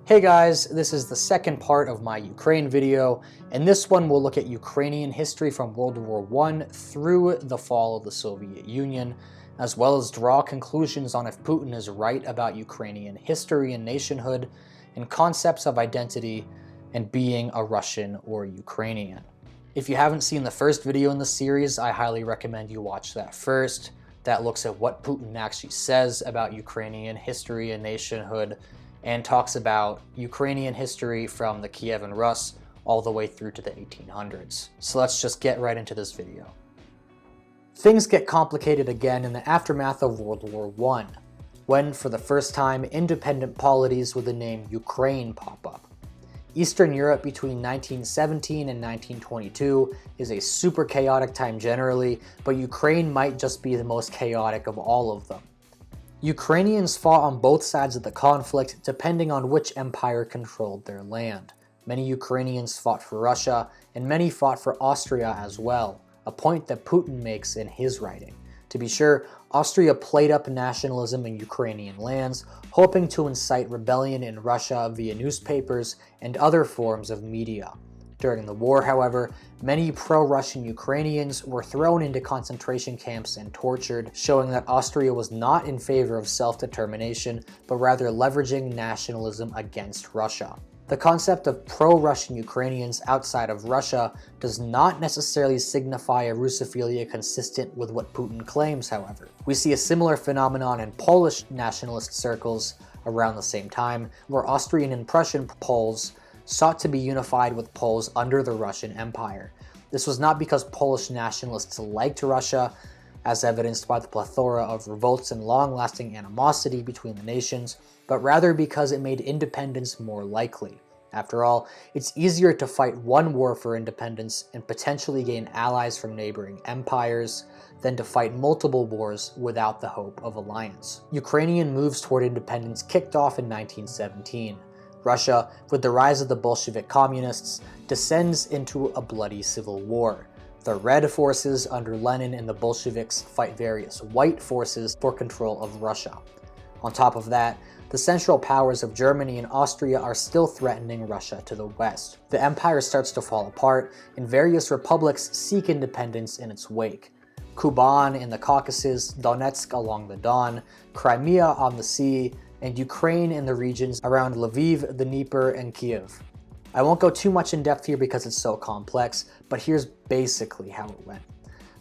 Hey guys, this is the second part of my Ukraine video, and this one will look at Ukrainian history from World War I through the fall of the Soviet Union, as well as draw conclusions on if Putin is right about Ukrainian history and nationhood, and concepts of identity and being a Russian or Ukrainian. If you haven't seen the first video in the series, I highly recommend you watch that first. That looks at what Putin actually says about Ukrainian history and nationhood, and talks about Ukrainian history from the Kievan Rus all the way through to the 1800s. So let's just get right into this video. Things get complicated again in the aftermath of World War I, when for the first time independent polities with the name Ukraine pop up. Eastern Europe between 1917 and 1922 is a super chaotic time generally, but Ukraine might just be the most chaotic of all of them. Ukrainians fought on both sides of the conflict depending on which empire controlled their land. Many Ukrainians fought for Russia, and many fought for Austria as well, a point that Putin makes in his writing. To be sure, Austria played up nationalism in Ukrainian lands, hoping to incite rebellion in Russia via newspapers and other forms of media. During the war, however, many pro-Russian Ukrainians were thrown into concentration camps and tortured, showing that Austria was not in favor of self-determination, but rather leveraging nationalism against Russia. The concept of pro-Russian Ukrainians outside of Russia does not necessarily signify a Russophilia consistent with what Putin claims, however. We see a similar phenomenon in Polish nationalist circles around the same time, where Austrian and Prussian Poles sought to be unified with Poles under the Russian Empire. This was not because Polish nationalists liked Russia, as evidenced by the plethora of revolts and long-lasting animosity between the nations, but rather because it made independence more likely. After all, it's easier to fight one war for independence and potentially gain allies from neighboring empires than to fight multiple wars without the hope of alliance. Ukrainian moves toward independence kicked off in 1917. Russia, with the rise of the Bolshevik communists, descends into a bloody civil war. The Red forces under Lenin and the Bolsheviks fight various white forces for control of Russia. On top of that, the Central Powers of Germany and Austria are still threatening Russia to the west. The empire starts to fall apart, and various republics seek independence in its wake. Kuban in the Caucasus, Donetsk along the Don, Crimea on the sea, and Ukraine in the regions around Lviv, the Dnieper, and Kiev. I won't go too much in depth here because it's so complex, but here's basically how it went.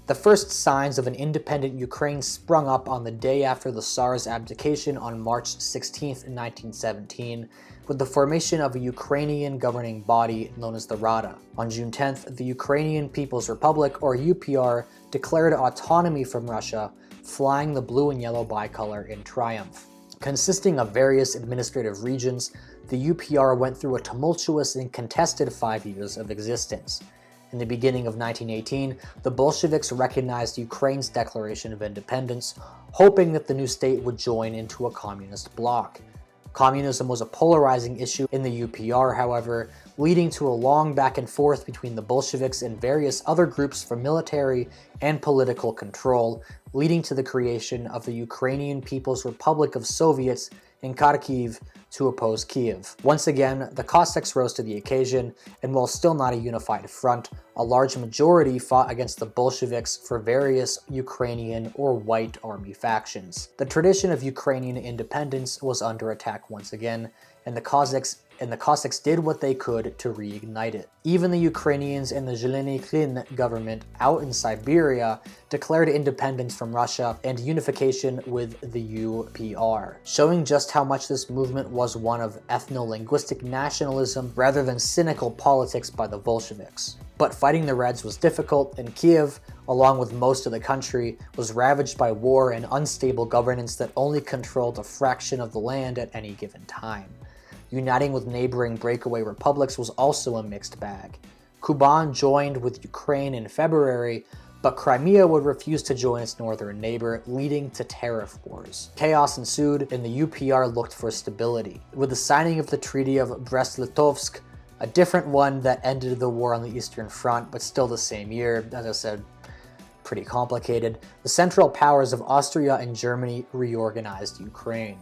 The first signs of an independent Ukraine sprung up on the day after the Tsar's abdication on March 16, 1917, with the formation of a Ukrainian governing body known as the Rada. On June 10th, the Ukrainian People's Republic, or UPR, declared autonomy from Russia, flying the blue and yellow bicolor in triumph. Consisting of various administrative regions, the UPR went through a tumultuous and contested 5 years of existence. In the beginning of 1918, the Bolsheviks recognized Ukraine's declaration of independence, hoping that the new state would join into a communist bloc. Communism was a polarizing issue in the UPR, however, leading to a long back and forth between the Bolsheviks and various other groups for military and political control, leading to the creation of the Ukrainian People's Republic of Soviets in Kharkiv to oppose Kiev. Once again, the Cossacks rose to the occasion, and while still not a unified front, a large majority fought against the Bolsheviks for various Ukrainian or white army factions. The tradition of Ukrainian independence was under attack once again, and the Cossacks did what they could to reignite it. Even the Ukrainians in the Zheleny Klin government out in Siberia declared independence from Russia and unification with the UPR, showing just how much this movement was one of ethno-linguistic nationalism rather than cynical politics by the Bolsheviks. But fighting the Reds was difficult, and Kiev, along with most of the country, was ravaged by war and unstable governance that only controlled a fraction of the land at any given time. Uniting with neighboring breakaway republics was also a mixed bag. Kuban joined with Ukraine in February, but Crimea would refuse to join its northern neighbor, leading to tariff wars. Chaos ensued, and the UPR looked for stability. With the signing of the Treaty of Brest-Litovsk, a different one that ended the war on the Eastern Front, but still the same year, as I said, pretty complicated, the Central Powers of Austria and Germany reorganized Ukraine.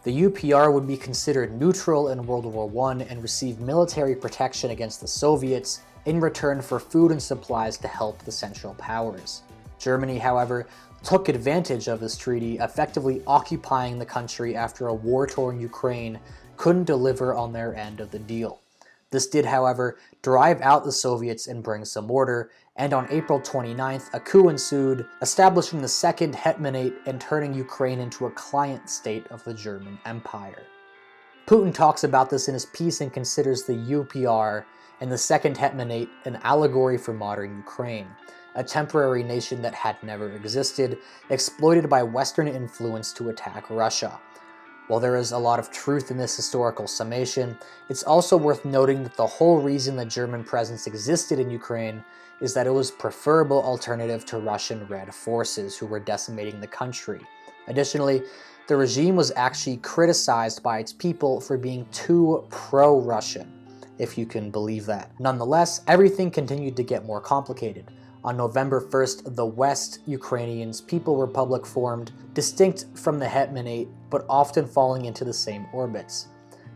The UPR would be considered neutral in World War I and receive military protection against the Soviets in return for food and supplies to help the Central Powers. Germany, however, took advantage of this treaty, effectively occupying the country after a war-torn Ukraine couldn't deliver on their end of the deal. This did, however, drive out the Soviets and bring some order, and on April 29th, a coup ensued, establishing the Second Hetmanate and turning Ukraine into a client state of the German Empire. Putin talks about this in his piece and considers the UPR and the Second Hetmanate an allegory for modern Ukraine, a temporary nation that had never existed, exploited by Western influence to attack Russia. While there is a lot of truth in this historical summation, it's also worth noting that the whole reason the German presence existed in Ukraine is that it was a preferable alternative to Russian Red forces who were decimating the country. Additionally, the regime was actually criticized by its people for being too pro-Russian, if you can believe that. Nonetheless, everything continued to get more complicated. On November 1st, the West Ukrainians People Republic formed, distinct from the Hetmanate, but often falling into the same orbits.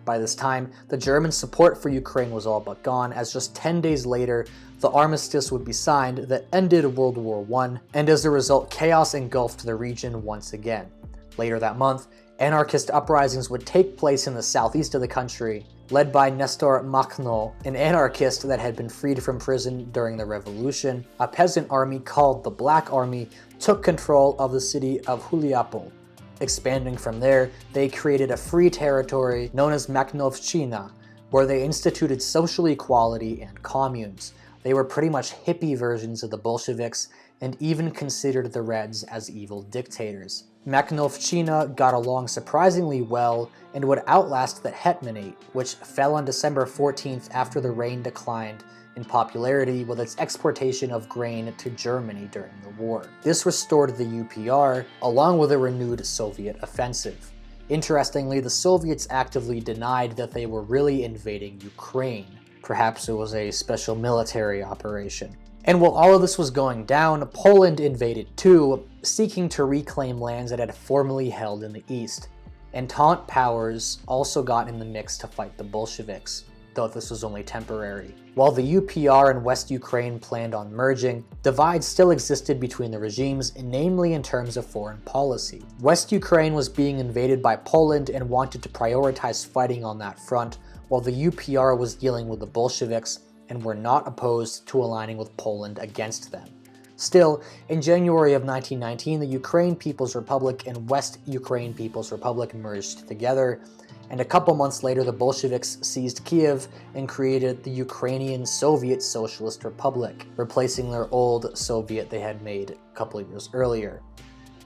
By this time, the German support for Ukraine was all but gone, as just 10 days later, the armistice would be signed that ended World War I, and as a result, chaos engulfed the region once again. Later that month, anarchist uprisings would take place in the southeast of the country, led by Nestor Makhno, an anarchist that had been freed from prison during the revolution. A peasant army called the Black Army took control of the city of Huliapol. Expanding from there, they created a free territory known as Makhnovshcina, where they instituted social equality and communes. They were pretty much hippie versions of the Bolsheviks and even considered the Reds as evil dictators. Makhnovshcina got along surprisingly well and would outlast the Hetmanate, which fell on December 14th after the reign declined in popularity with its exportation of grain to Germany during the war. This restored the UPR, along with a renewed Soviet offensive. Interestingly, the Soviets actively denied that they were really invading Ukraine. Perhaps it was a special military operation. And while all of this was going down, Poland invaded too, seeking to reclaim lands it had formerly held in the east. Entente powers also got in the mix to fight the Bolsheviks, though this was only temporary. While the UPR and West Ukraine planned on merging, divides still existed between the regimes, namely in terms of foreign policy. West Ukraine was being invaded by Poland and wanted to prioritize fighting on that front, while the UPR was dealing with the Bolsheviks and were not opposed to aligning with Poland against them. Still, in January of 1919, the Ukraine People's Republic and West Ukraine People's Republic merged together, and a couple months later the Bolsheviks seized Kiev and created the Ukrainian Soviet Socialist Republic, replacing their old Soviet they had made a couple of years earlier.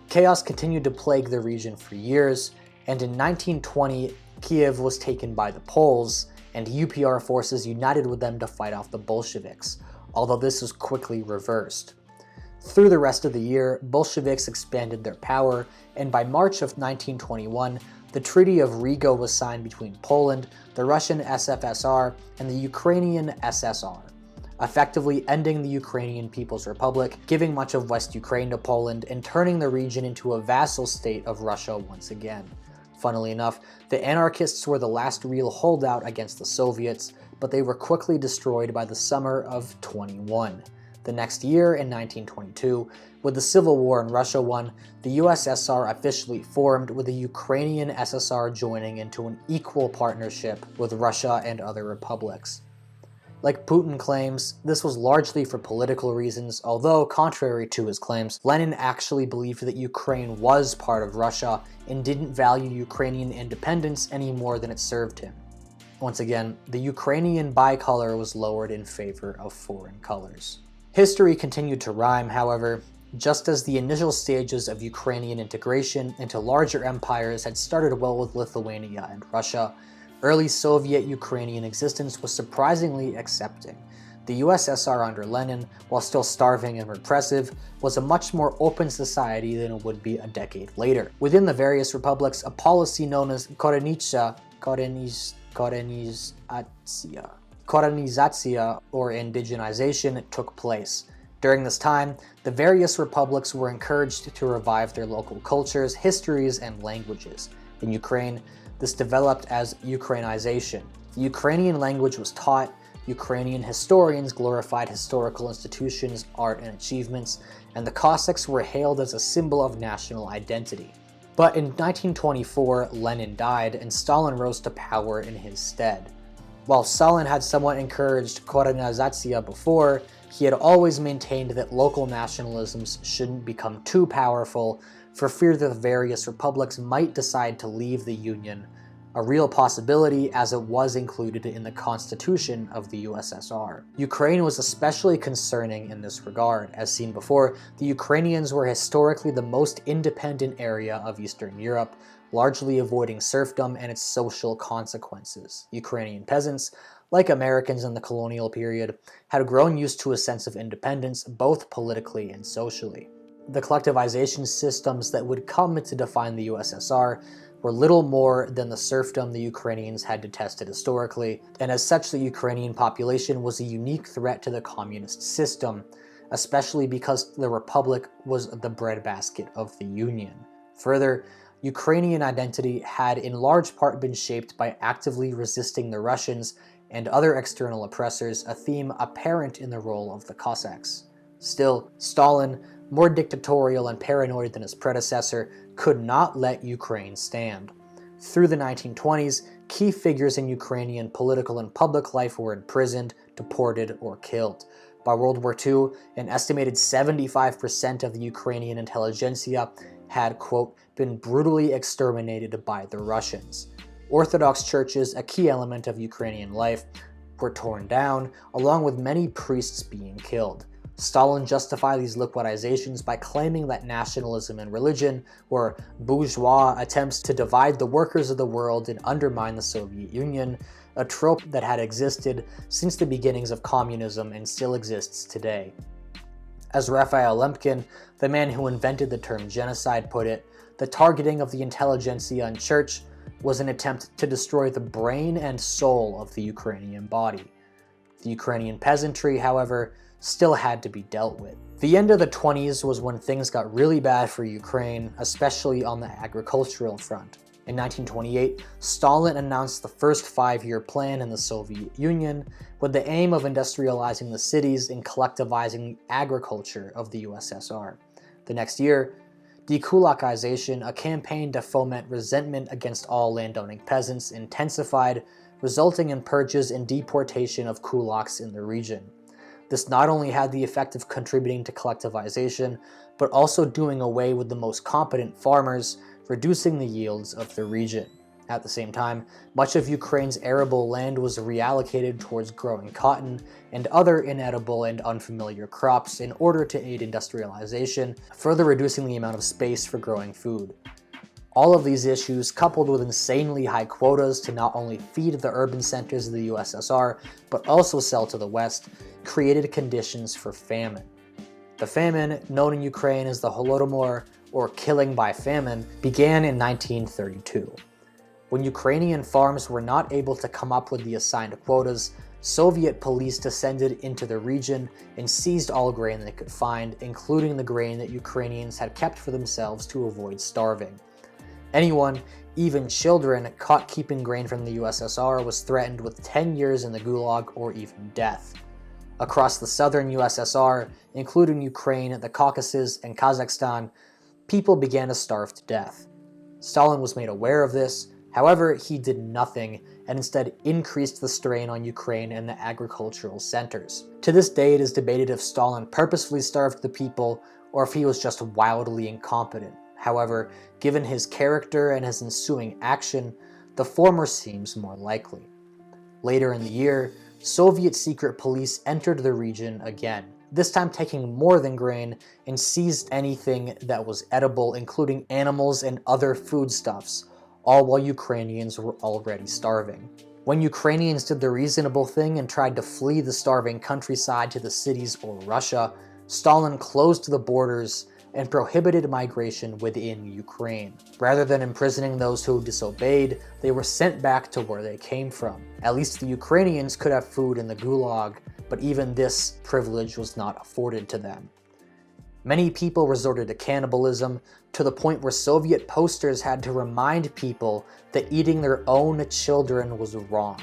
Chaos continued to plague the region for years, and in 1920, Kiev was taken by the Poles, and UPR forces united with them to fight off the Bolsheviks, although this was quickly reversed. Through the rest of the year, Bolsheviks expanded their power, and by March of 1921, the Treaty of Riga was signed between Poland, the Russian SFSR, and the Ukrainian SSR, effectively ending the Ukrainian People's Republic, giving much of West Ukraine to Poland, and turning the region into a vassal state of Russia once again. Funnily enough, the anarchists were the last real holdout against the Soviets, but they were quickly destroyed by the summer of 21. The next year, in 1922, with the Civil War in Russia won, the USSR officially formed, with the Ukrainian SSR joining into an equal partnership with Russia and other republics. Like Putin claims, this was largely for political reasons, although, contrary to his claims, Lenin actually believed that Ukraine was part of Russia and didn't value Ukrainian independence any more than it served him. Once again, the Ukrainian bicolor was lowered in favor of foreign colors. History continued to rhyme, however, just as the initial stages of Ukrainian integration into larger empires had started well with Lithuania and Russia. Early Soviet Ukrainian existence was surprisingly accepting. The USSR under Lenin, while still starving and repressive, was a much more open society than it would be a decade later. Within the various republics, a policy known as korenizatsia or indigenization took place. During this time, the various republics were encouraged to revive their local cultures, histories, and languages. In Ukraine, this developed as Ukrainization. The Ukrainian language was taught, Ukrainian historians glorified historical institutions, art, and achievements, and the Cossacks were hailed as a symbol of national identity. But in 1924, Lenin died, and Stalin rose to power in his stead. While Stalin had somewhat encouraged korenizatsiya before, he had always maintained that local nationalisms shouldn't become too powerful for fear that the various republics might decide to leave the Union, a real possibility as it was included in the constitution of the USSR. Ukraine was especially concerning in this regard. As seen before, the Ukrainians were historically the most independent area of Eastern Europe, largely avoiding serfdom and its social consequences. Ukrainian peasants, like Americans in the colonial period, had grown used to a sense of independence both politically and socially. The collectivization systems that would come to define the USSR were little more than the serfdom the Ukrainians had detested historically, and as such the Ukrainian population was a unique threat to the communist system, especially because the republic was the breadbasket of the Union. Further, Ukrainian identity had in large part been shaped by actively resisting the Russians and other external oppressors, a theme apparent in the role of the Cossacks. Still, Stalin, more dictatorial and paranoid than his predecessor, could not let Ukraine stand. Through the 1920s, key figures in Ukrainian political and public life were imprisoned, deported, or killed. By World War II, an estimated 75% of the Ukrainian intelligentsia had, quote, been brutally exterminated by the Russians. Orthodox churches, a key element of Ukrainian life, were torn down, along with many priests being killed. Stalin justified these liquidations by claiming that nationalism and religion were bourgeois attempts to divide the workers of the world and undermine the Soviet Union, a trope that had existed since the beginnings of communism and still exists today. As Raphael Lemkin, the man who invented the term genocide, put it, the targeting of the intelligentsia and church was an attempt to destroy the brain and soul of the Ukrainian body. The Ukrainian peasantry, however, still had to be dealt with. The end of the 20s was when things got really bad for Ukraine, especially on the agricultural front. In 1928, Stalin announced the first 5-year plan in the Soviet Union with the aim of industrializing the cities and collectivizing agriculture of the USSR. The next year, dekulakization, a campaign to foment resentment against all landowning peasants, intensified, resulting in purges and deportation of kulaks in the region. This not only had the effect of contributing to collectivization, but also doing away with the most competent farmers, reducing the yields of the region. At the same time, much of Ukraine's arable land was reallocated towards growing cotton and other inedible and unfamiliar crops in order to aid industrialization, further reducing the amount of space for growing food. All of these issues, coupled with insanely high quotas to not only feed the urban centers of the USSR, but also sell to the West, created conditions for famine. The famine, known in Ukraine as the Holodomor, or killing by famine, began in 1932. When Ukrainian farms were not able to come up with the assigned quotas, Soviet police descended into the region and seized all grain they could find, including the grain that Ukrainians had kept for themselves to avoid starving. Anyone, even children, caught keeping grain from the USSR was threatened with 10 years in the Gulag or even death. Across the southern USSR, including Ukraine, the Caucasus, and Kazakhstan, people began to starve to death. Stalin was made aware of this. However, he did nothing and instead increased the strain on Ukraine and the agricultural centers. To this day, it is debated if Stalin purposefully starved the people or if he was just wildly incompetent. However, given his character and his ensuing action, the former seems more likely. Later in the year, Soviet secret police entered the region again, this time taking more than grain and seized anything that was edible, including animals and other foodstuffs, all while Ukrainians were already starving. When Ukrainians did the reasonable thing and tried to flee the starving countryside to the cities or Russia, Stalin closed the borders and prohibited migration within Ukraine. Rather than imprisoning those who disobeyed, they were sent back to where they came from. At least the Ukrainians could have food in the Gulag, but even this privilege was not afforded to them. Many people resorted to cannibalism, to the point where Soviet posters had to remind people that eating their own children was wrong.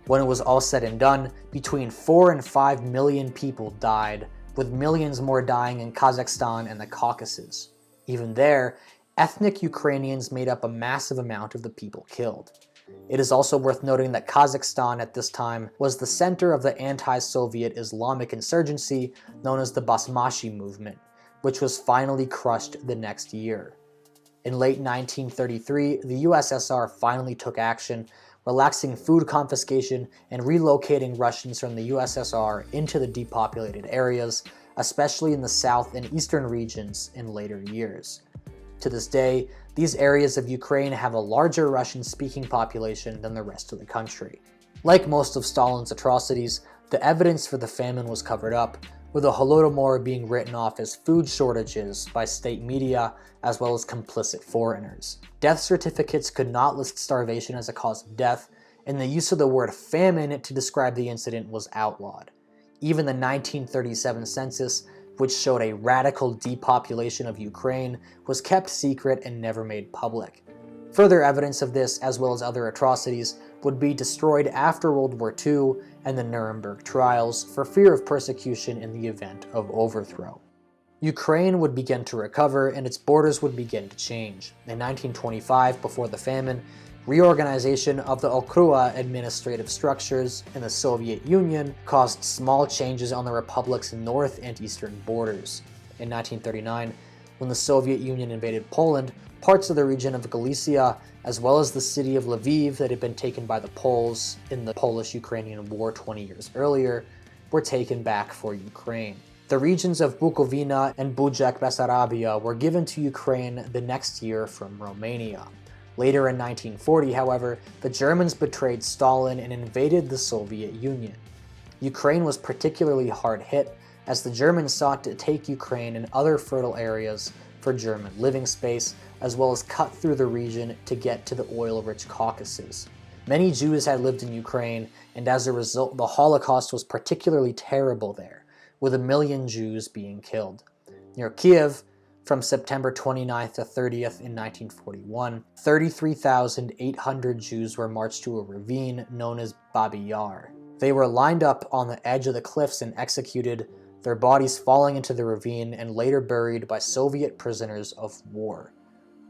When it was all said and done, between 4 and 5 million people died, with millions more dying in Kazakhstan and the Caucasus. Even there, ethnic Ukrainians made up a massive amount of the people killed. It is also worth noting that Kazakhstan at this time was the center of the anti-Soviet Islamic insurgency known as the Basmachi movement, which was finally crushed the next year. In late 1933, the USSR finally took action, relaxing food confiscation and relocating Russians from the USSR into the depopulated areas, especially in the south and eastern regions in later years. To this day, these areas of Ukraine have a larger Russian-speaking population than the rest of the country. Like most of Stalin's atrocities, the evidence for the famine was covered up, with the Holodomor being written off as food shortages by state media as well as complicit foreigners. Death certificates could not list starvation as a cause of death, and the use of the word famine to describe the incident was outlawed. Even the 1937 census, which showed a radical depopulation of Ukraine, was kept secret and never made public. Further evidence of this, as well as other atrocities, would be destroyed after World War II and the Nuremberg trials for fear of persecution in the event of overthrow. Ukraine would begin to recover and its borders would begin to change. In 1925, before the famine, reorganization of the Okrug administrative structures in the Soviet Union caused small changes on the republic's north and eastern borders. In 1939, when the Soviet Union invaded Poland, parts of the region of Galicia, as well as the city of Lviv that had been taken by the Poles in the Polish-Ukrainian War 20 years earlier, were taken back for Ukraine. The regions of Bukovina and Bujak-Bessarabia were given to Ukraine the next year from Romania. Later in 1940, however, the Germans betrayed Stalin and invaded the Soviet Union. Ukraine was particularly hard hit, as the Germans sought to take Ukraine and other fertile areas for German living space, as well as cut through the region to get to the oil-rich Caucasus. Many Jews had lived in Ukraine, and as a result, the Holocaust was particularly terrible there, with 1 million Jews being killed. Near Kiev, from September 29th to 30th in 1941, 33,800 Jews were marched to a ravine known as Babi Yar. They were lined up on the edge of the cliffs and executed, their bodies falling into the ravine and later buried by Soviet prisoners of war.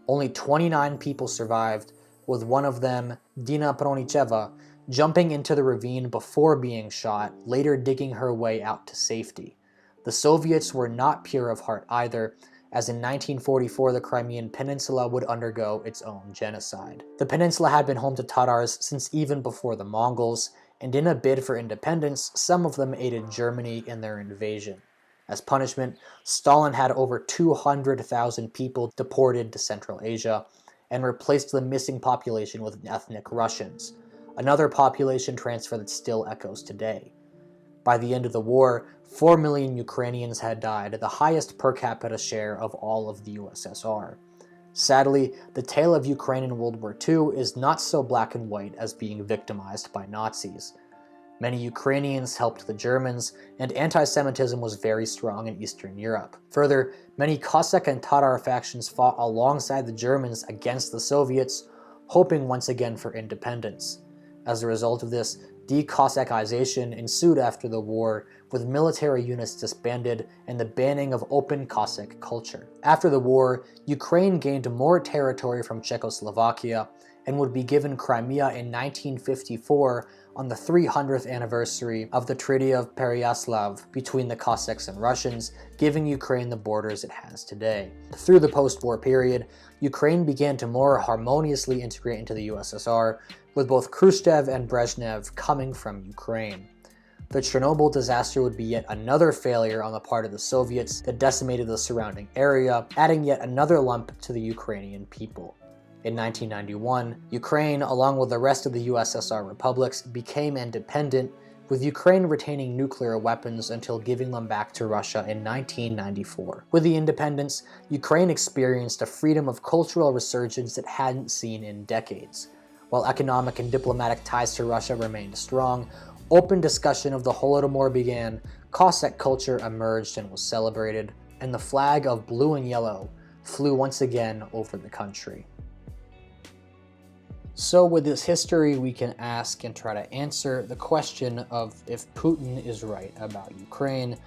Only 29 people survived, with one of them, Dina Pronicheva, jumping into the ravine before being shot, later digging her way out to safety. The Soviets were not pure of heart either, as in 1944 the Crimean Peninsula would undergo its own genocide. The peninsula had been home to Tatars since even before the Mongols, and in a bid for independence, some of them aided Germany in their invasion. As punishment, Stalin had over 200,000 people deported to Central Asia, and replaced the missing population with ethnic Russians, another population transfer that still echoes today. By the end of the war, 4 million Ukrainians had died, the highest per capita share of all of the USSR. Sadly, the tale of Ukraine in World War II is not so black and white as being victimized by Nazis. Many Ukrainians helped the Germans, and anti-Semitism was very strong in Eastern Europe. Further, many Cossack and Tatar factions fought alongside the Germans against the Soviets, hoping once again for independence. As a result of this, de-Cossackization ensued after the war, with military units disbanded and the banning of open Cossack culture. After the war, Ukraine gained more territory from Czechoslovakia and would be given Crimea in 1954 on the 300th anniversary of the Treaty of Pereyaslav between the Cossacks and Russians, giving Ukraine the borders it has today. Through the post-war period, Ukraine began to more harmoniously integrate into the USSR, with both Khrushchev and Brezhnev coming from Ukraine. The Chernobyl disaster would be yet another failure on the part of the Soviets that decimated the surrounding area, adding yet another lump to the Ukrainian people. In 1991, Ukraine, along with the rest of the USSR republics, became independent, with Ukraine retaining nuclear weapons until giving them back to Russia in 1994. With the independence, Ukraine experienced a freedom of cultural resurgence it hadn't seen in decades. While economic and diplomatic ties to Russia remained strong, open discussion of the Holodomor began, Cossack culture emerged and was celebrated, and the flag of blue and yellow flew once again over the country. So with this history, we can ask and try to answer the question of if Putin is right about Ukraine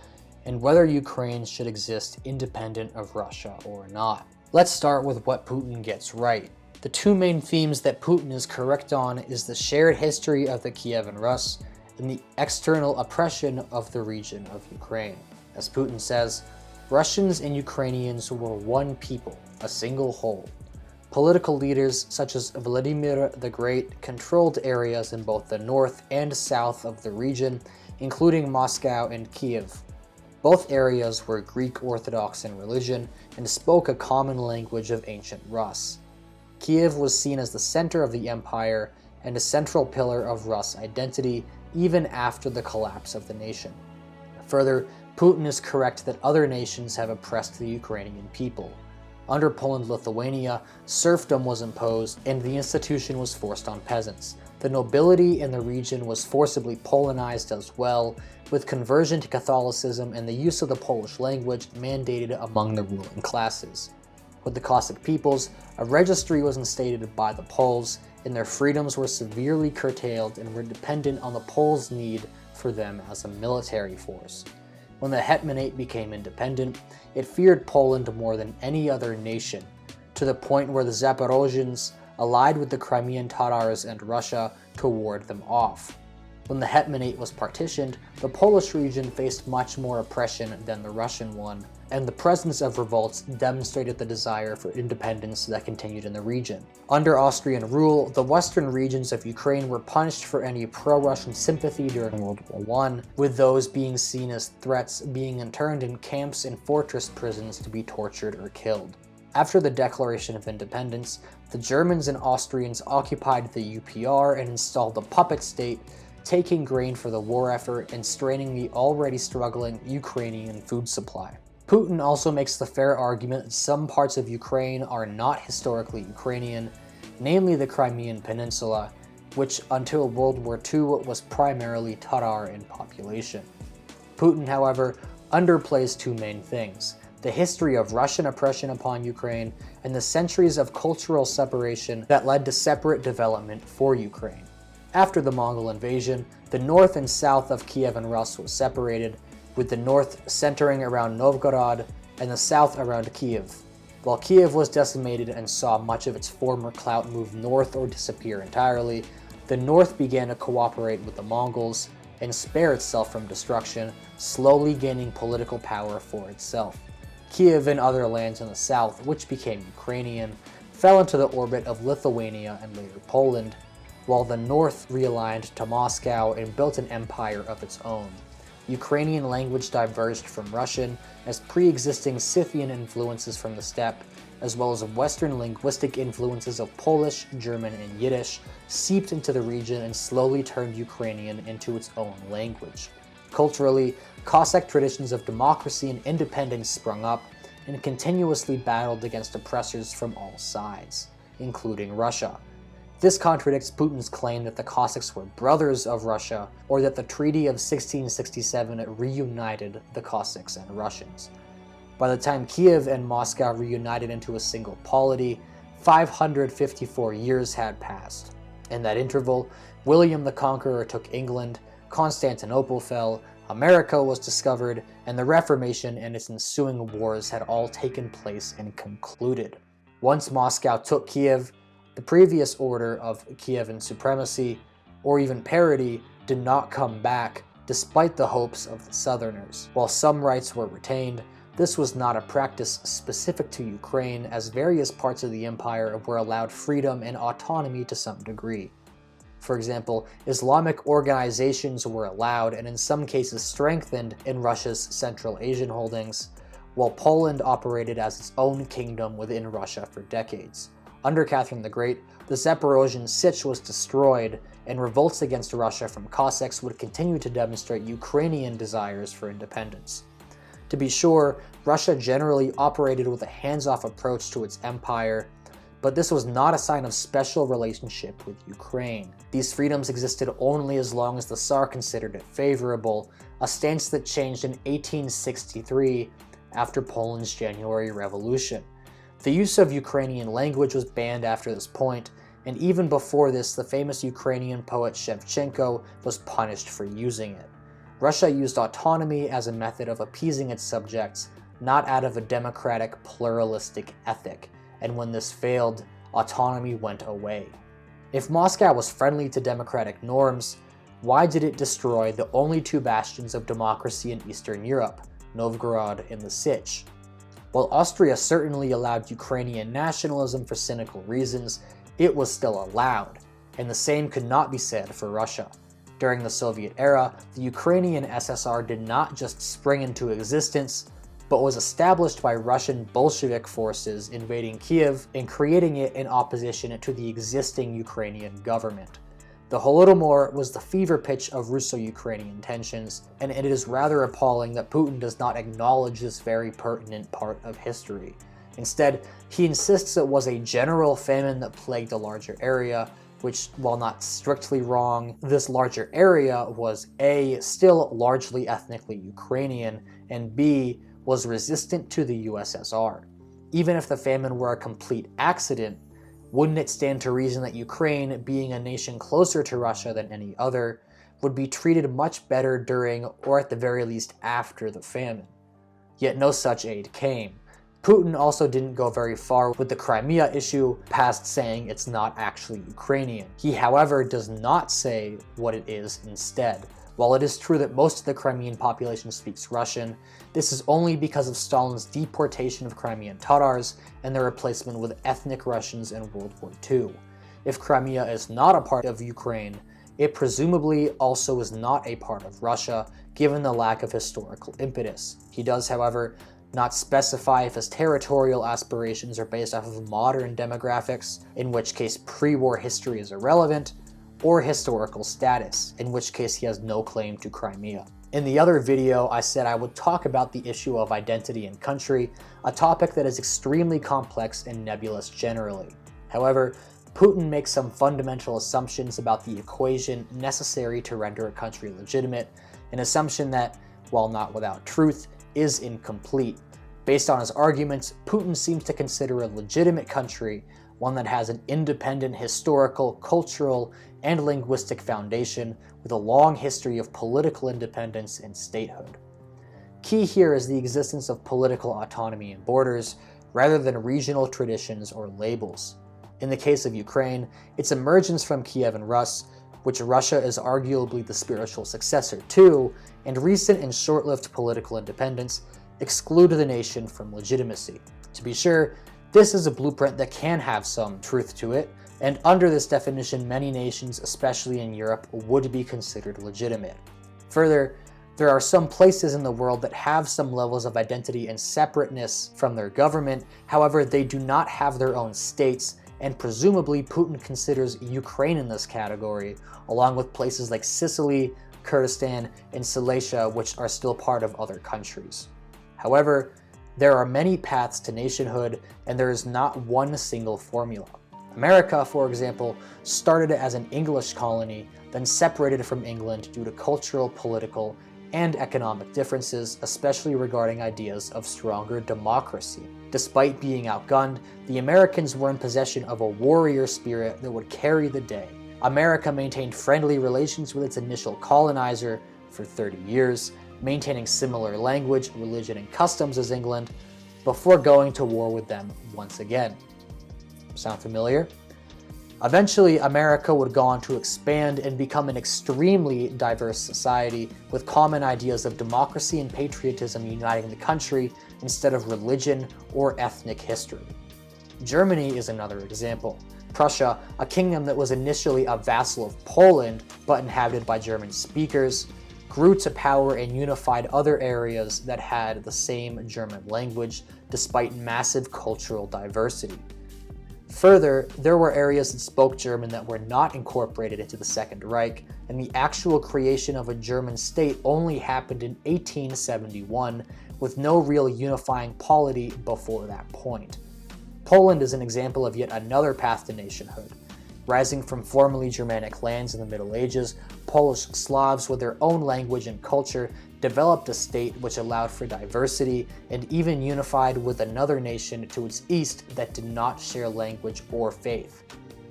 and whether Ukraine should exist independent of Russia or not. Let's start with what Putin gets right. The two main themes that Putin is correct on is the shared history of the Kievan Rus and the external oppression of the region of Ukraine. As Putin says, Russians and Ukrainians were one people, a single whole. Political leaders such as Vladimir the Great controlled areas in both the north and south of the region, including Moscow and Kiev. Both areas were Greek Orthodox in religion and spoke a common language of ancient Rus. Kiev was seen as the center of the empire and a central pillar of Rus identity even after the collapse of the nation. Further, Putin is correct that other nations have oppressed the Ukrainian people. Under Poland-Lithuania, serfdom was imposed and the institution was forced on peasants. The nobility in the region was forcibly Polonized as well, with conversion to Catholicism and the use of the Polish language mandated among the ruling classes. With the Cossack peoples, a registry was instated by the Poles, and their freedoms were severely curtailed and were dependent on the Poles' need for them as a military force. When the Hetmanate became independent, it feared Poland more than any other nation, to the point where the Zaporozhians allied with the Crimean Tatars and Russia to ward them off. When the Hetmanate was partitioned, the Polish region faced much more oppression than the Russian one, and the presence of revolts demonstrated the desire for independence that continued in the region. Under Austrian rule, the western regions of Ukraine were punished for any pro-Russian sympathy during World War I, with those being seen as threats being interned in camps and fortress prisons to be tortured or killed. After the Declaration of Independence, the Germans and Austrians occupied the UPR and installed a puppet state, taking grain for the war effort and straining the already struggling Ukrainian food supply. Putin also makes the fair argument that some parts of Ukraine are not historically Ukrainian, namely the Crimean Peninsula, which until World War II was primarily Tatar in population. Putin, however, underplays two main things: the history of Russian oppression upon Ukraine and the centuries of cultural separation that led to separate development for Ukraine. After the Mongol invasion, the north and south of Kievan Rus was separated, with the north centering around Novgorod and the south around Kiev. While Kiev was decimated and saw much of its former clout move north or disappear entirely, the north began to cooperate with the Mongols and spare itself from destruction, slowly gaining political power for itself. Kiev and other lands in the south, which became Ukrainian, fell into the orbit of Lithuania and later Poland, while the north realigned to Moscow and built an empire of its own. Ukrainian language diverged from Russian as pre-existing Scythian influences from the steppe, as well as Western linguistic influences of Polish, German, and Yiddish seeped into the region and slowly turned Ukrainian into its own language. Culturally, Cossack traditions of democracy and independence sprung up and continuously battled against oppressors from all sides, including Russia. This contradicts Putin's claim that the Cossacks were brothers of Russia, or that the Treaty of 1667 reunited the Cossacks and Russians. By the time Kiev and Moscow reunited into a single polity, 554 years had passed. In that interval, William the Conqueror took England, Constantinople fell, America was discovered, and the Reformation and its ensuing wars had all taken place and concluded. Once Moscow took Kiev, the previous order of Kievan supremacy, or even parity, did not come back, despite the hopes of the Southerners. While some rights were retained, this was not a practice specific to Ukraine, as various parts of the empire were allowed freedom and autonomy to some degree. For example, Islamic organizations were allowed and in some cases strengthened in Russia's Central Asian holdings, while Poland operated as its own kingdom within Russia for decades. Under Catherine the Great, the Zaporozhian Sich was destroyed, and revolts against Russia from Cossacks would continue to demonstrate Ukrainian desires for independence. To be sure, Russia generally operated with a hands-off approach to its empire, but this was not a sign of special relationship with Ukraine. These freedoms existed only as long as the Tsar considered it favorable, a stance that changed in 1863 after Poland's January Revolution. The use of Ukrainian language was banned after this point, and even before this, the famous Ukrainian poet Shevchenko was punished for using it. Russia used autonomy as a method of appeasing its subjects, not out of a democratic, pluralistic ethic, and when this failed, autonomy went away. If Moscow was friendly to democratic norms, why did it destroy the only two bastions of democracy in Eastern Europe, Novgorod and the Sich? While Austria certainly allowed Ukrainian nationalism for cynical reasons, it was still allowed, and the same could not be said for Russia. During the Soviet era, the Ukrainian SSR did not just spring into existence, but was established by Russian Bolshevik forces invading Kiev and creating it in opposition to the existing Ukrainian government. The Holodomor was the fever pitch of Russo-Ukrainian tensions, and it is rather appalling that Putin does not acknowledge this very pertinent part of history. Instead, he insists it was a general famine that plagued a larger area, which, while not strictly wrong, this larger area was A, still largely ethnically Ukrainian, and B, was resistant to the USSR. Even if the famine were a complete accident, wouldn't it stand to reason that Ukraine, being a nation closer to Russia than any other, would be treated much better during, or at the very least after, the famine? Yet no such aid came. Putin also didn't go very far with the Crimea issue, past saying it's not actually Ukrainian. He, however, does not say what it is instead. While it is true that most of the Crimean population speaks Russian, this is only because of Stalin's deportation of Crimean Tatars and their replacement with ethnic Russians in World War II. If Crimea is not a part of Ukraine, it presumably also is not a part of Russia, given the lack of historical impetus. He does, however, not specify if his territorial aspirations are based off of modern demographics, in which case pre-war history is irrelevant, or historical status, in which case he has no claim to Crimea. In the other video, I said I would talk about the issue of identity and country, a topic that is extremely complex and nebulous generally. However, Putin makes some fundamental assumptions about the equation necessary to render a country legitimate, an assumption that, while not without truth, is incomplete. Based on his arguments, Putin seems to consider a legitimate country one that has an independent historical, cultural, and linguistic foundation with a long history of political independence and statehood. Key here is the existence of political autonomy and borders, rather than regional traditions or labels. In the case of Ukraine, its emergence from Kievan Rus, which Russia is arguably the spiritual successor to, and recent and short-lived political independence exclude the nation from legitimacy. To be sure, this is a blueprint that can have some truth to it, and under this definition, many nations, especially in Europe, would be considered legitimate. Further, there are some places in the world that have some levels of identity and separateness from their government, however, they do not have their own states, and presumably Putin considers Ukraine in this category, along with places like Sicily, Kurdistan, and Silesia, which are still part of other countries. However, there are many paths to nationhood, and there is not one single formula. America, for example, started as an English colony, then separated from England due to cultural, political, and economic differences, especially regarding ideas of stronger democracy. Despite being outgunned, the Americans were in possession of a warrior spirit that would carry the day. America maintained friendly relations with its initial colonizer for 30 years, maintaining similar language, religion, and customs as England, before going to war with them once again. Sound familiar? Eventually, America would go on to expand and become an extremely diverse society with common ideas of democracy and patriotism uniting the country instead of religion or ethnic history. Germany is another example. Prussia, a kingdom that was initially a vassal of Poland but inhabited by German speakers, grew to power and unified other areas that had the same German language despite massive cultural diversity. Further, there were areas that spoke German that were not incorporated into the Second Reich, and the actual creation of a German state only happened in 1871, with no real unifying polity before that point. Poland is an example of yet another path to nationhood. Rising from formerly Germanic lands in the Middle Ages, Polish Slavs with their own language and culture developed a state which allowed for diversity and even unified with another nation to its east that did not share language or faith.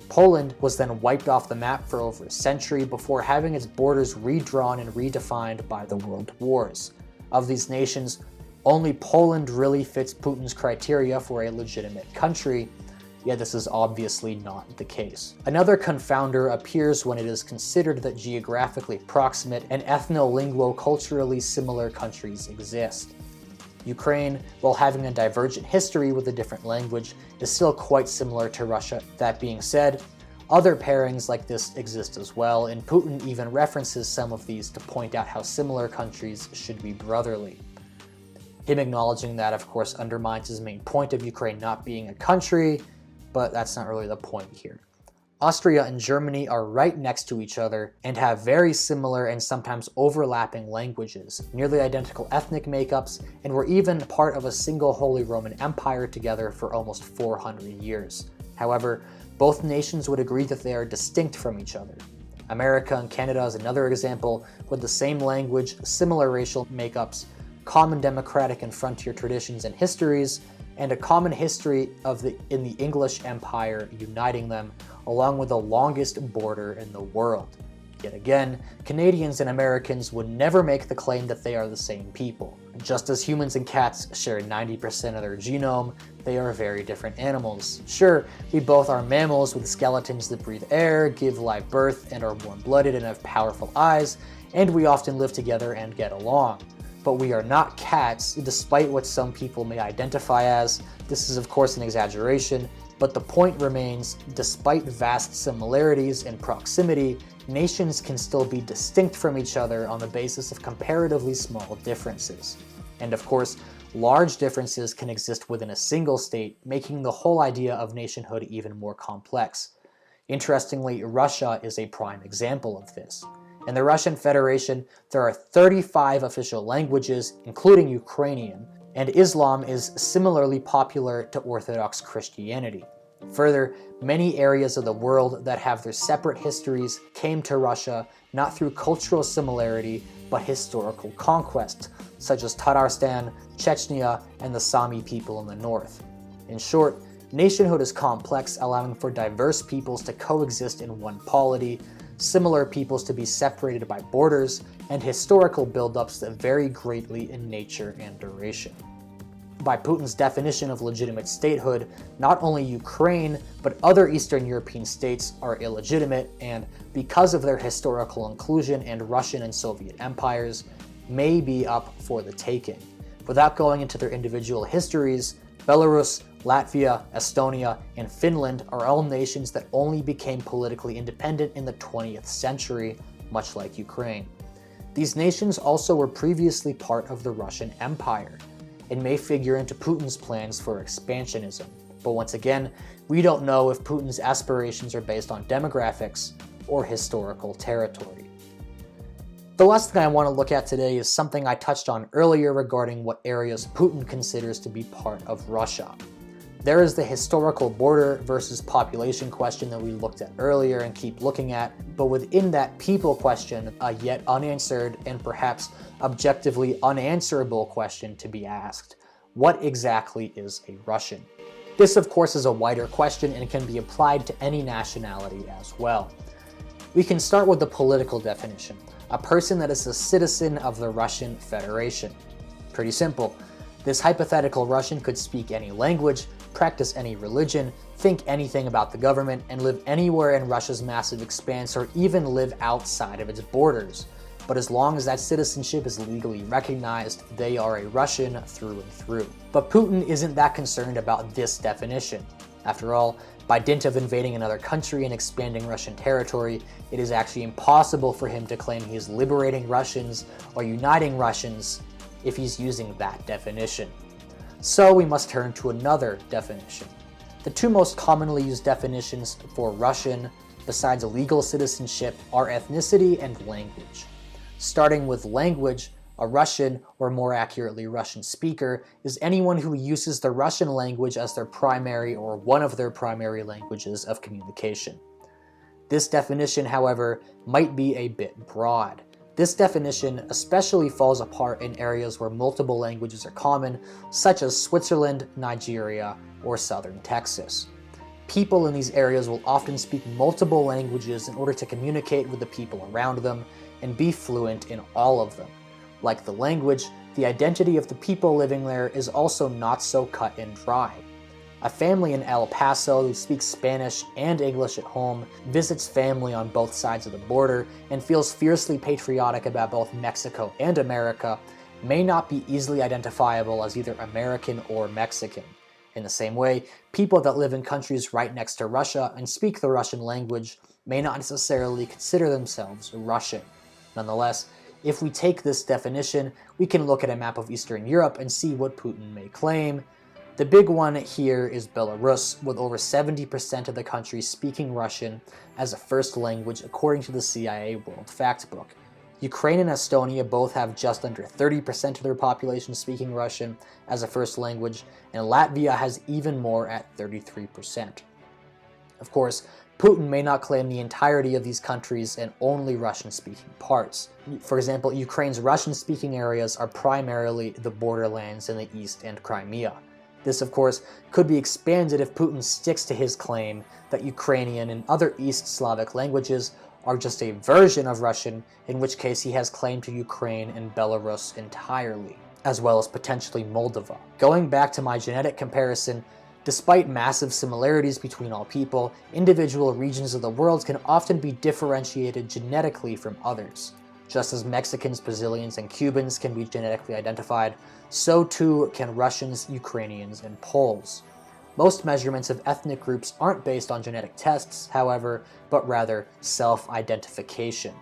Poland was then wiped off the map for over a century before having its borders redrawn and redefined by the world wars. Of these nations, only Poland really fits Putin's criteria for a legitimate country, yet this is obviously not the case. Another confounder appears when it is considered that geographically proximate and ethno-linguo-culturally similar countries exist. Ukraine, while having a divergent history with a different language, is still quite similar to Russia. That being said, other pairings like this exist as well, and Putin even references some of these to point out how similar countries should be brotherly. Him acknowledging that, of course, undermines his main point of Ukraine not being a country, but that's not really the point here. Austria and Germany are right next to each other and have very similar and sometimes overlapping languages, nearly identical ethnic makeups, and were even part of a single Holy Roman Empire together for almost 400 years. However, both nations would agree that they are distinct from each other. America and Canada is another example, with the same language, similar racial makeups, common democratic and frontier traditions and histories, and a common history in the English Empire uniting them, along with the longest border in the world. Yet again, Canadians and Americans would never make the claim that they are the same people. Just as humans and cats share 90% of their genome, they are very different animals. Sure, we both are mammals with skeletons that breathe air, give live birth, and are warm-blooded and have powerful eyes, and we often live together and get along. But we are not cats, despite what some people may identify as. This is of course an exaggeration, but the point remains, despite vast similarities and proximity, nations can still be distinct from each other on the basis of comparatively small differences. And of course, large differences can exist within a single state, making the whole idea of nationhood even more complex. Interestingly, Russia is a prime example of this. In the Russian Federation, there are 35 official languages, including Ukrainian, and Islam is similarly popular to Orthodox Christianity. Further, many areas of the world that have their separate histories came to Russia not through cultural similarity, but historical conquest, such as Tatarstan, Chechnya, and the Sami people in the north. In short, nationhood is complex, allowing for diverse peoples to coexist in one polity, similar peoples to be separated by borders, and historical buildups that vary greatly in nature and duration. By Putin's definition of legitimate statehood, not only Ukraine, but other Eastern European states are illegitimate and, because of their historical inclusion and Russian and Soviet empires, may be up for the taking. Without going into their individual histories, Belarus, Latvia, Estonia, and Finland are all nations that only became politically independent in the 20th century, much like Ukraine. These nations also were previously part of the Russian Empire, and may figure into Putin's plans for expansionism. But once again, we don't know if Putin's aspirations are based on demographics or historical territory. The last thing I want to look at today is something I touched on earlier regarding what areas Putin considers to be part of Russia. There is the historical border versus population question that we looked at earlier and keep looking at, but within that people question, a yet unanswered and perhaps objectively unanswerable question to be asked: what exactly is a Russian? This of course is a wider question and can be applied to any nationality as well. We can start with the political definition: a person that is a citizen of the Russian Federation. Pretty simple. This hypothetical Russian could speak any language, practice any religion, think anything about the government, and live anywhere in Russia's massive expanse or even live outside of its borders. But as long as that citizenship is legally recognized, they are a Russian through and through. But Putin isn't that concerned about this definition. After all, by dint of invading another country and expanding Russian territory, it is actually impossible for him to claim he is liberating Russians or uniting Russians if he's using that definition. So we must turn to another definition. The two most commonly used definitions for Russian, besides legal citizenship, are ethnicity and language. Starting with language, a Russian, or more accurately Russian speaker, is anyone who uses the Russian language as their primary or one of their primary languages of communication. This definition, however, might be a bit broad. This definition especially falls apart in areas where multiple languages are common, such as Switzerland, Nigeria, or southern Texas. People in these areas will often speak multiple languages in order to communicate with the people around them and be fluent in all of them. Like the language, the identity of the people living there is also not so cut and dry. A family in El Paso who speaks Spanish and English at home, visits family on both sides of the border, and feels fiercely patriotic about both Mexico and America may not be easily identifiable as either American or Mexican. In the same way, people that live in countries right next to Russia and speak the Russian language may not necessarily consider themselves Russian. Nonetheless, if we take this definition, we can look at a map of Eastern Europe and see what Putin may claim. The big one here is Belarus, with over 70% of the country speaking Russian as a first language according to the CIA World Factbook. Ukraine and Estonia both have just under 30% of their population speaking Russian as a first language, and Latvia has even more at 33%. Of course, Putin may not claim the entirety of these countries and only Russian-speaking parts. For example, Ukraine's Russian-speaking areas are primarily the borderlands in the east and Crimea. This, of course, could be expanded if Putin sticks to his claim that Ukrainian and other East Slavic languages are just a version of Russian, in which case he has claim to Ukraine and Belarus entirely, as well as potentially Moldova. Going back to my genetic comparison, despite massive similarities between all people, individual regions of the world can often be differentiated genetically from others. Just as Mexicans, Brazilians, and Cubans can be genetically identified, so too can Russians, Ukrainians, and Poles. Most measurements of ethnic groups aren't based on genetic tests, however, but rather self-identification.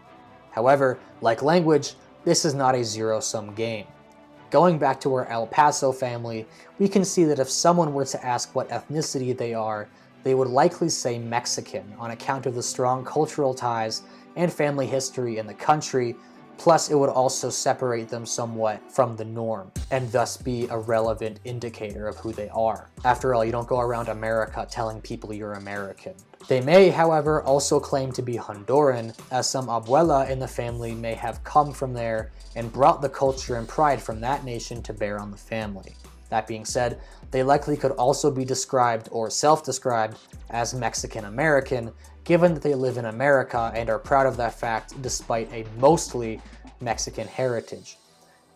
However, like language, this is not a zero-sum game. Going back to our El Paso family, we can see that if someone were to ask what ethnicity they are, they would likely say Mexican on account of the strong cultural ties and family history in the country, plus it would also separate them somewhat from the norm, and thus be a relevant indicator of who they are. After all, you don't go around America telling people you're American. They may, however, also claim to be Honduran, as some abuela in the family may have come from there and brought the culture and pride from that nation to bear on the family. That being said, they likely could also be described or self-described as Mexican-American, given that they live in America and are proud of that fact despite a mostly Mexican heritage.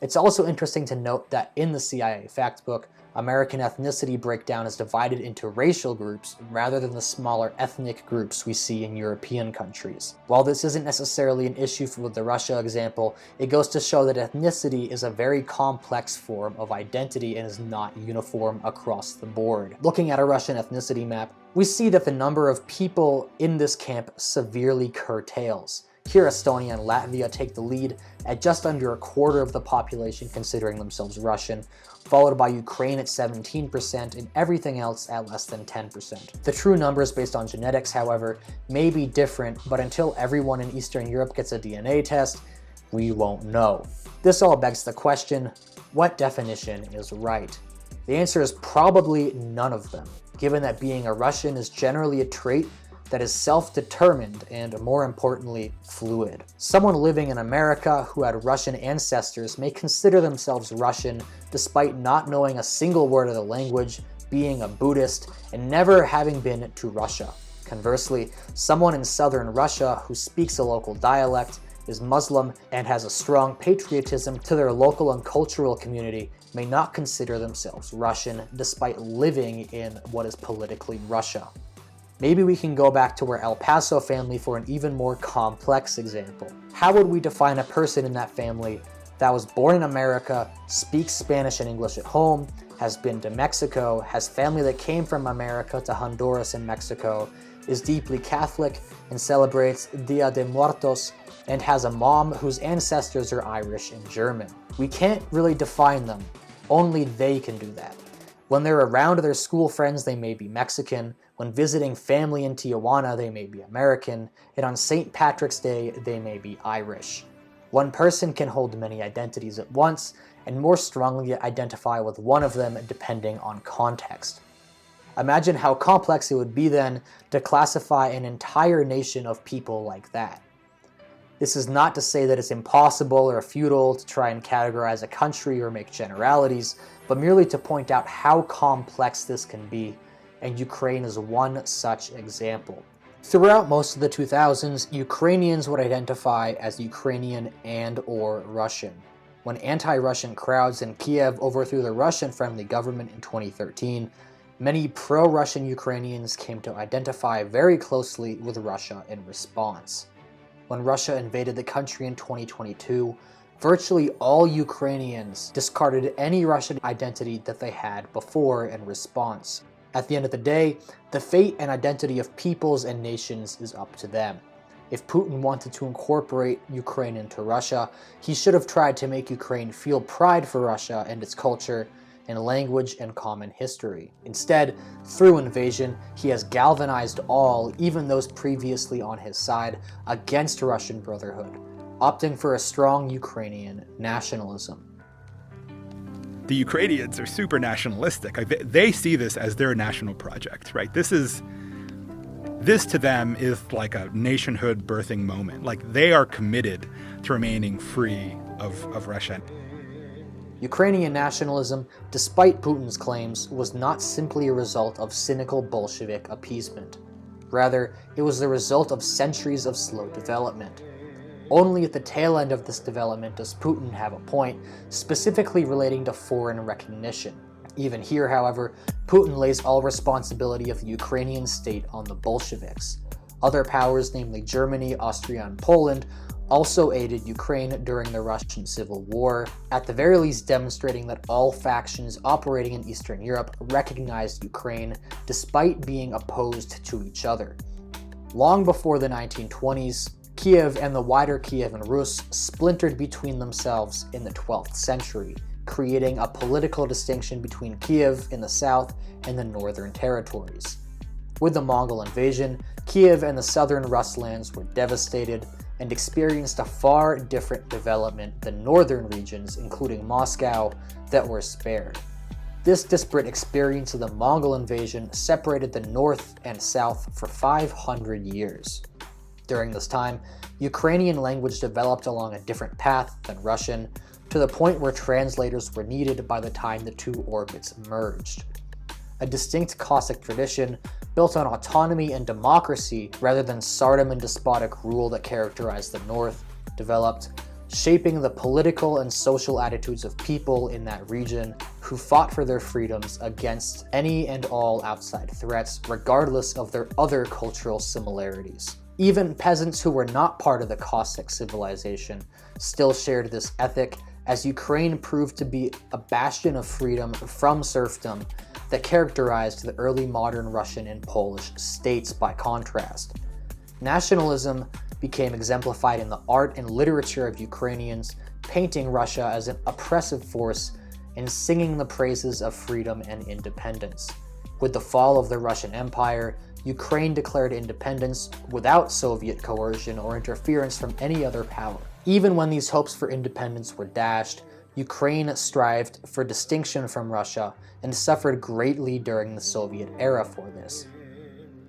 It's also interesting to note that in the CIA Factbook, American ethnicity breakdown is divided into racial groups rather than the smaller ethnic groups we see in European countries. While this isn't necessarily an issue with the Russia example, it goes to show that ethnicity is a very complex form of identity and is not uniform across the board. Looking at a Russian ethnicity map, we see that the number of people in this camp severely curtails. Here, Estonia and Latvia take the lead at just under a quarter of the population considering themselves Russian, followed by Ukraine at 17% and everything else at less than 10%. The true numbers based on genetics, however, may be different, but until everyone in Eastern Europe gets a DNA test, we won't know. This all begs the question, what definition is right? The answer is probably none of them, given that being a Russian is generally a trait that is self-determined and, more importantly, fluid. Someone living in America who had Russian ancestors may consider themselves Russian despite not knowing a single word of the language, being a Buddhist, and never having been to Russia. Conversely, someone in southern Russia who speaks a local dialect, is Muslim, and has a strong patriotism to their local and cultural community may not consider themselves Russian despite living in what is politically Russia. Maybe we can go back to our El Paso family for an even more complex example. How would we define a person in that family that was born in America, speaks Spanish and English at home, has been to Mexico, has family that came from America to Honduras and Mexico, is deeply Catholic and celebrates Dia de Muertos, and has a mom whose ancestors are Irish and German? We can't really define them. Only they can do that. When they're around their school friends, they may be Mexican. When visiting family in Tijuana, they may be American. And on St. Patrick's Day, they may be Irish. One person can hold many identities at once, and more strongly identify with one of them depending on context. Imagine how complex it would be then to classify an entire nation of people like that. This is not to say that it's impossible or futile to try and categorize a country or make generalities, but merely to point out how complex this can be, and Ukraine is one such example. Throughout most of the 2000s, Ukrainians would identify as Ukrainian and/or Russian. When anti-Russian crowds in Kiev overthrew the Russian-friendly government in 2013, many pro-Russian Ukrainians came to identify very closely with Russia in response. When Russia invaded the country in 2022, virtually all Ukrainians discarded any Russian identity that they had before in response. At the end of the day, the fate and identity of peoples and nations is up to them. If Putin wanted to incorporate Ukraine into Russia, he should have tried to make Ukraine feel pride for Russia and its culture and language and common history. Instead, through invasion, he has galvanized all, even those previously on his side, against Russian brotherhood, opting for a strong Ukrainian nationalism. The Ukrainians are super nationalistic. They see this as their national project, right? This to them is like a nationhood birthing moment. Like, they are committed to remaining free of Russia. Ukrainian nationalism, despite Putin's claims, was not simply a result of cynical Bolshevik appeasement. Rather, it was the result of centuries of slow development. Only at the tail end of this development does Putin have a point, specifically relating to foreign recognition. Even here, however, Putin lays all responsibility of the Ukrainian state on the Bolsheviks. Other powers, namely Germany, Austria, and Poland, also aided Ukraine during the Russian Civil War, at the very least demonstrating that all factions operating in Eastern Europe recognized Ukraine despite being opposed to each other. Long before the 1920s, Kiev and the wider Kievan Rus splintered between themselves in the 12th century, creating a political distinction between Kiev in the south and the northern territories. With the Mongol invasion, Kiev and the southern Rus lands were devastated and experienced a far different development than northern regions, including Moscow, that were spared. This disparate experience of the Mongol invasion separated the north and south for 500 years. During this time, Ukrainian language developed along a different path than Russian, to the point where translators were needed by the time the two orbits merged. A distinct Cossack tradition, built on autonomy and democracy rather than tsardom and despotic rule that characterized the North, developed, shaping the political and social attitudes of people in that region who fought for their freedoms against any and all outside threats, regardless of their other cultural similarities. Even peasants who were not part of the Cossack civilization still shared this ethic, as Ukraine proved to be a bastion of freedom from serfdom that characterized the early modern Russian and Polish states by contrast. Nationalism became exemplified in the art and literature of Ukrainians, painting Russia as an oppressive force and singing the praises of freedom and independence. With the fall of the Russian Empire, Ukraine declared independence without Soviet coercion or interference from any other power. Even when these hopes for independence were dashed, Ukraine strived for distinction from Russia and suffered greatly during the Soviet era for this.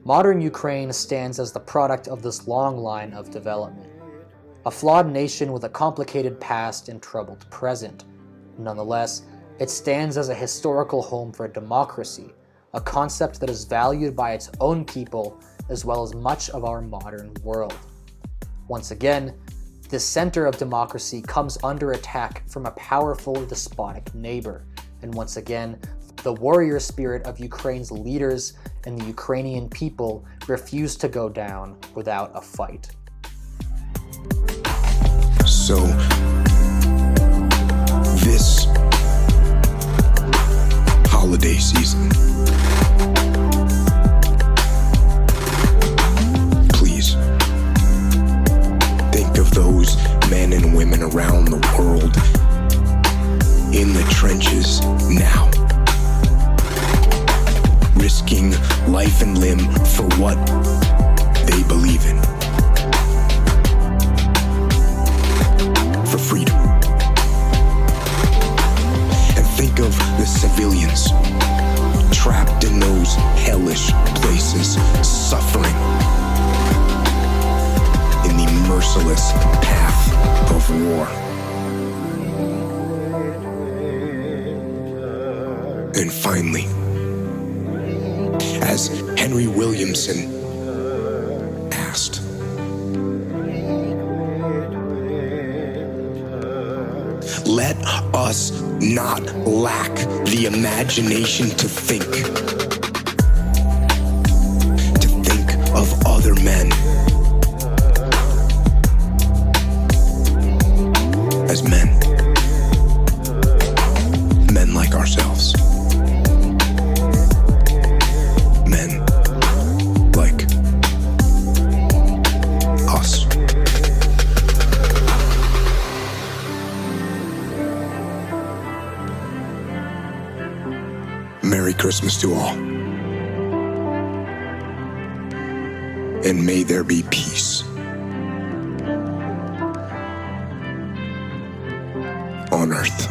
Modern Ukraine stands as the product of this long line of development. A flawed nation with a complicated past and troubled present. Nonetheless, it stands as a historical home for democracy, a concept that is valued by its own people as well as much of our modern world. Once again, this center of democracy comes under attack from a powerful despotic neighbor, and once again, the warrior spirit of Ukraine's leaders and the Ukrainian people refuse to go down without a fight. So, this holiday season, please think of those men and women around the world in the trenches now, risking life and limb for what they believe in, for freedom. And think of the civilians trapped in those those hellish places, suffering in the merciless path of war. And finally, as Henry Williamson asked, let us not lack the imagination to think of other men as men like ourselves, men like us. Merry Christmas to all. And may there be peace on earth.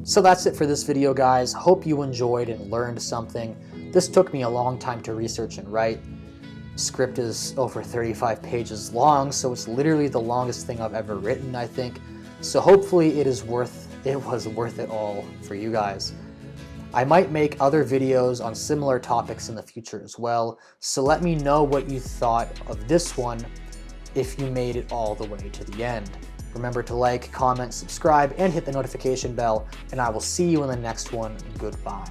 So that's it for this video, guys. Hope you enjoyed and learned something. This took me a long time to research and write. The script is over 35 pages long, so it's literally the longest thing I've ever written, I think. So hopefully it was worth it all for you guys. I might make other videos on similar topics in the future as well, so let me know what you thought of this one if you made it all the way to the end. Remember to like, comment, subscribe, and hit the notification bell, and I will see you in the next one. Goodbye.